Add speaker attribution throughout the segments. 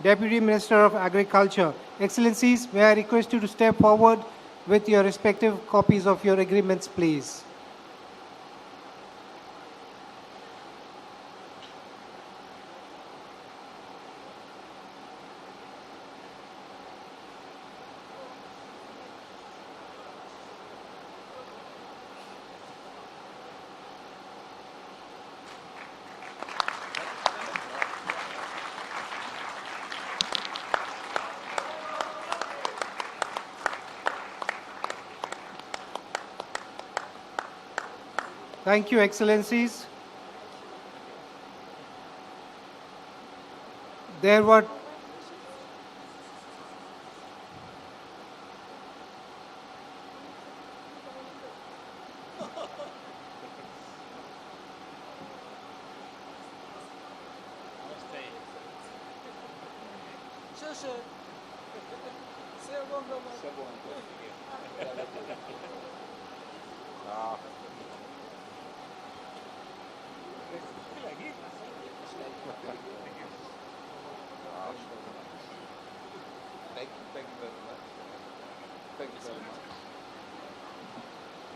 Speaker 1: Deputy Minister of Agriculture. Excellencies, may I request you to step forward with your respective copies of your agreements, please. Thank you, Excellencies. There were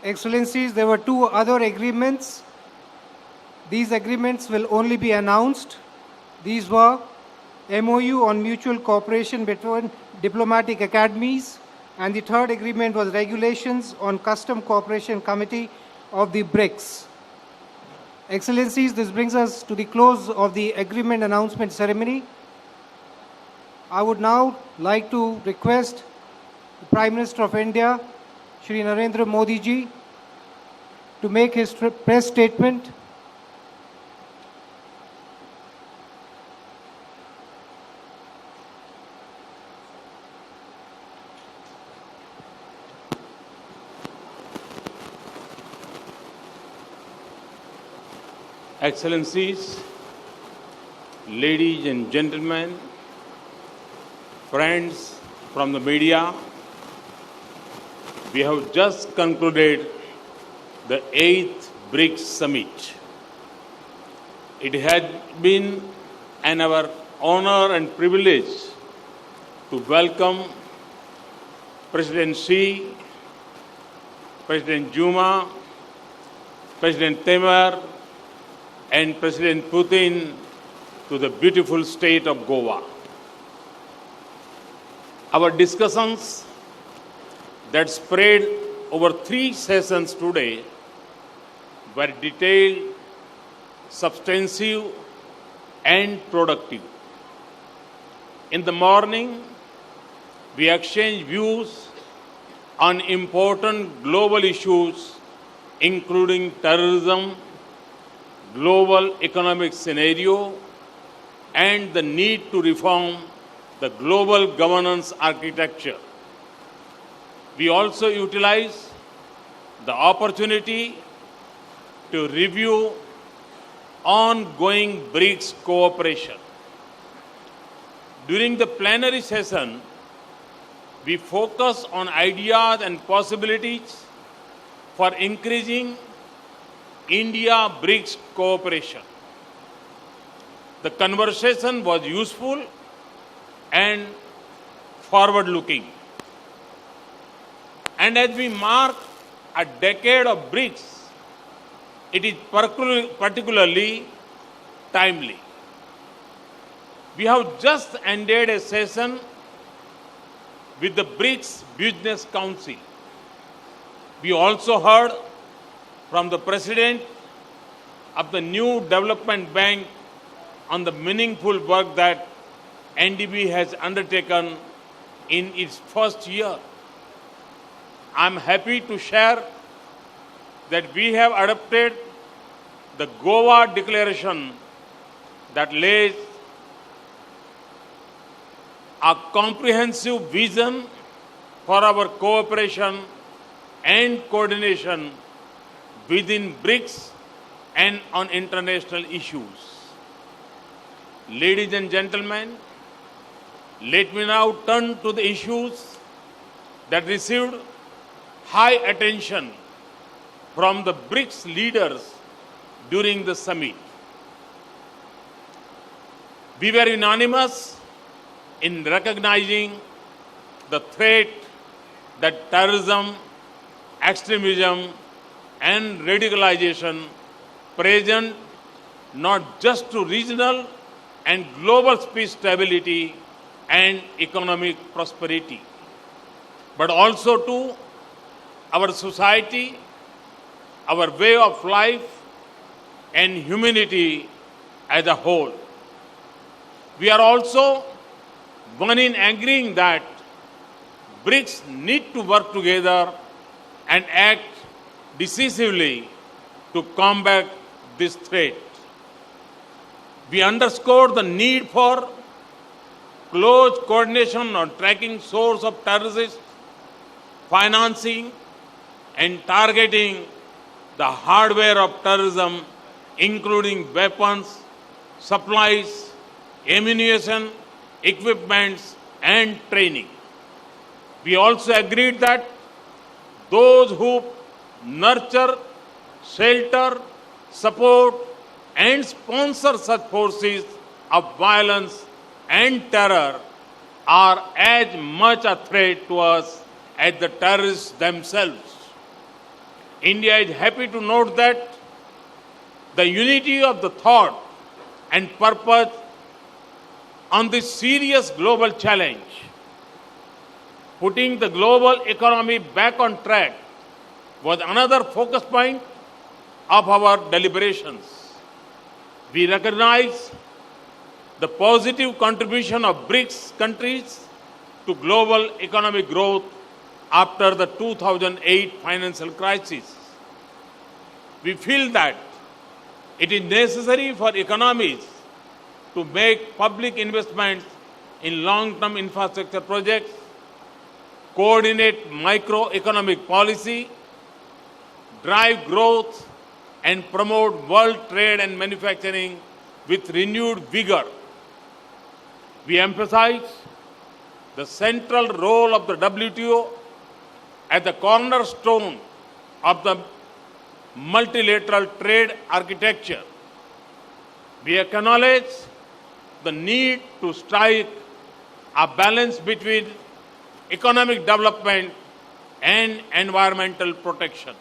Speaker 1: Excellencies, there were two other agreements. These agreements will only be announced. These were MOU on mutual cooperation between diplomatic academies, and the third agreement was regulations on custom cooperation committee of the BRICS. Excellencies, this brings us to the close of the agreement announcement ceremony. I would now like to request the Prime Minister of India, Shri Narendra Modi ji, to make his press statement.
Speaker 2: Excellencies, ladies and gentlemen, friends from the media, we have just concluded the 8th BRICS Summit. It had been our honor and privilege to welcome President Xi, President Zuma, President Temer, and President Putin to the beautiful state of Goa. Our discussions that spread over 3 sessions today were detailed, substantive, and productive. In the morning, we exchanged views on important global issues including terrorism, global economic scenario, and the need to reform the global governance architecture. We also utilize the opportunity to review ongoing BRICS cooperation. During the plenary session, we focus on ideas and possibilities for increasing India-BRICS cooperation. The conversation was useful and forward-looking. And as we mark a decade of BRICS, it is particularly timely. We have just ended a session with the BRICS Business Council. We also heard from the President of the new Development Bank on the meaningful work that NDB has undertaken in its first year. I am happy to share that we have adopted the Goa Declaration that lays a comprehensive vision for our cooperation and coordination within BRICS and on international issues. Ladies and gentlemen, let me now turn to the issues that received high attention from the BRICS leaders during the summit. We were unanimous in recognizing the threat that terrorism, extremism, and radicalization present not just to regional and global peace stability and economic prosperity, but also to our society, our way of life, and humanity as a whole. We are also one in agreeing that BRICS need to work together and act decisively to combat this threat. We underscore the need for close coordination on tracking source of terrorist financing and targeting the hardware of terrorism, including weapons, supplies, ammunition, equipments, and training. We also agreed that those who nurture, shelter, support, and sponsor such forces of violence and terror are as much a threat to us as the terrorists themselves. India is happy to note that the unity of the thought and purpose on this serious global challenge, putting the global economy back on track, was another focus point of our deliberations. We recognize the positive contribution of BRICS countries to global economic growth after the 2008 financial crisis. We feel that it is necessary for economies to make public investments in long-term infrastructure projects, coordinate microeconomic policy, drive growth, and promote world trade and manufacturing with renewed vigor. We emphasize the central role of the WTO as the cornerstone of the multilateral trade architecture. We acknowledge the need to strike a balance between economic development and environmental protection.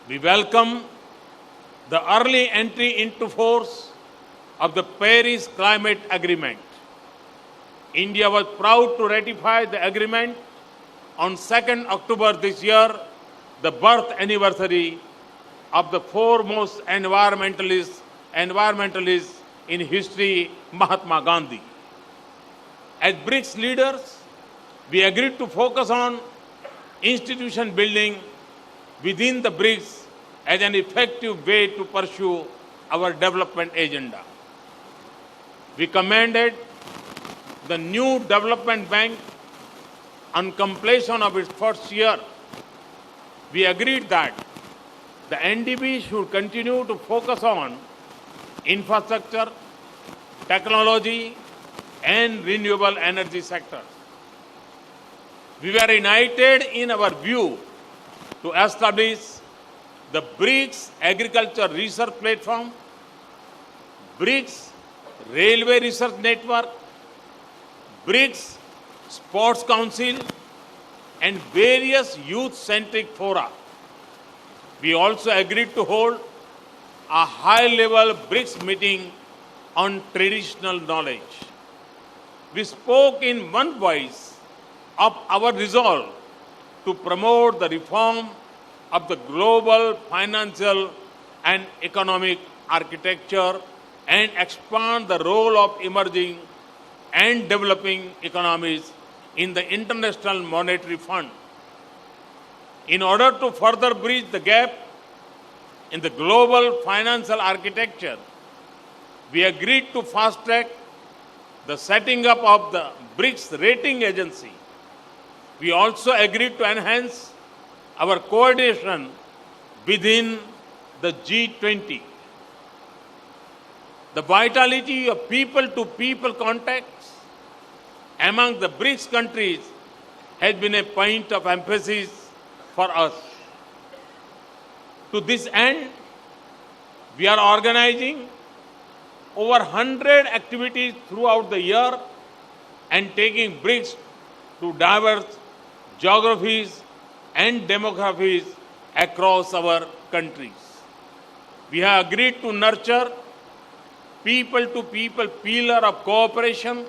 Speaker 2: We welcome the early entry into force of the Paris Climate Agreement. India was proud to ratify the agreement on 2nd October this year, the birth anniversary of the foremost environmentalist in history, Mahatma Gandhi. As BRICS leaders, we agreed to focus on institution building within the BRICS as an effective way to pursue our development agenda. We commended the new development bank on completion of its first year. We agreed that the NDB should continue to focus on infrastructure, technology, and renewable energy sectors. We were united in our view to establish the BRICS Agriculture Research Platform, BRICS Railway Research Network, BRICS Sports Council, and various youth-centric fora. We also agreed to hold a high-level BRICS meeting on traditional knowledge. We spoke in one voice of our resolve to promote the reform of the global financial and economic architecture and expand the role of emerging and developing economies in the International Monetary Fund. In order to further bridge the gap in the global financial architecture, we agreed to fast-track the setting up of the BRICS rating agency. We also agreed to enhance our coordination within the G20. The vitality of people-to-people contacts among the BRICS countries has been a point of emphasis for us. To this end, we are organizing over 100 activities throughout the year and taking BRICS to diverse geographies and demographies across our countries. We have agreed to nurture people-to-people pillar of cooperation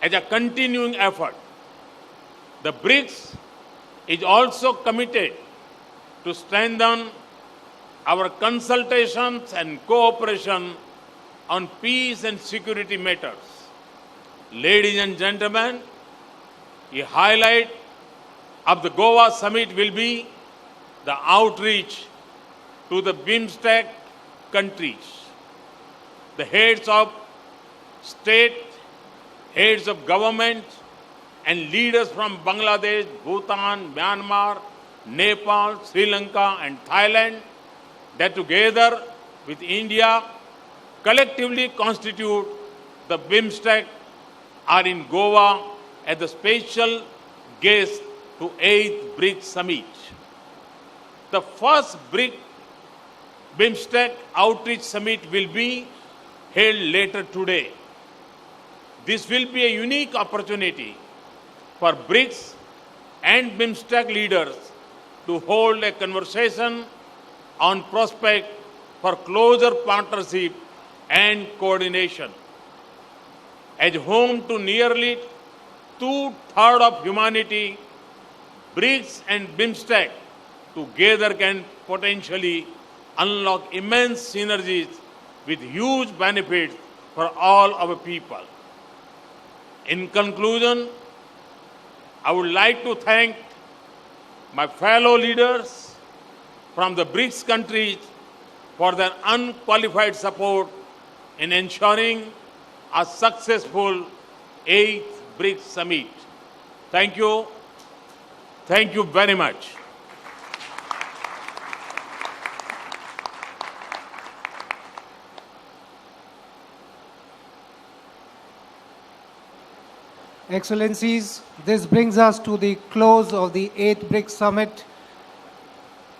Speaker 2: as a continuing effort. The BRICS is also committed to strengthen our consultations and cooperation on peace and security matters. Ladies and gentlemen, a highlight of the Goa summit will be the outreach to the BIMSTEC countries. The heads of state, heads of government, and leaders from Bangladesh, Bhutan, Myanmar, Nepal, Sri Lanka, and Thailand, that together with India collectively constitute the BIMSTEC, are in Goa as the special guest to 8th BRICS Summit. The first BIMSTEC Outreach Summit will be held later today. This will be a unique opportunity for BRICS and BIMSTEC leaders to hold a conversation on prospect for closer partnership and coordination. As home to nearly two-thirds of humanity, BRICS and BIMSTEC together can potentially unlock immense synergies with huge benefits for all our people. In conclusion, I would like to thank my fellow leaders from the BRICS countries for their unqualified support in ensuring a successful 8th BRICS Summit. Thank you. Thank you very much.
Speaker 1: Excellencies, this brings us to the close of the 8th BRICS Summit.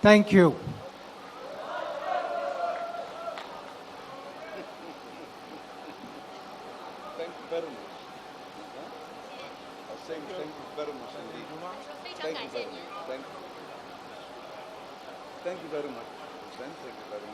Speaker 1: Thank you.
Speaker 3: Thank you very much. I was saying thank you very much indeed. Thank you very much. Thank you very much, President. Thank you very much.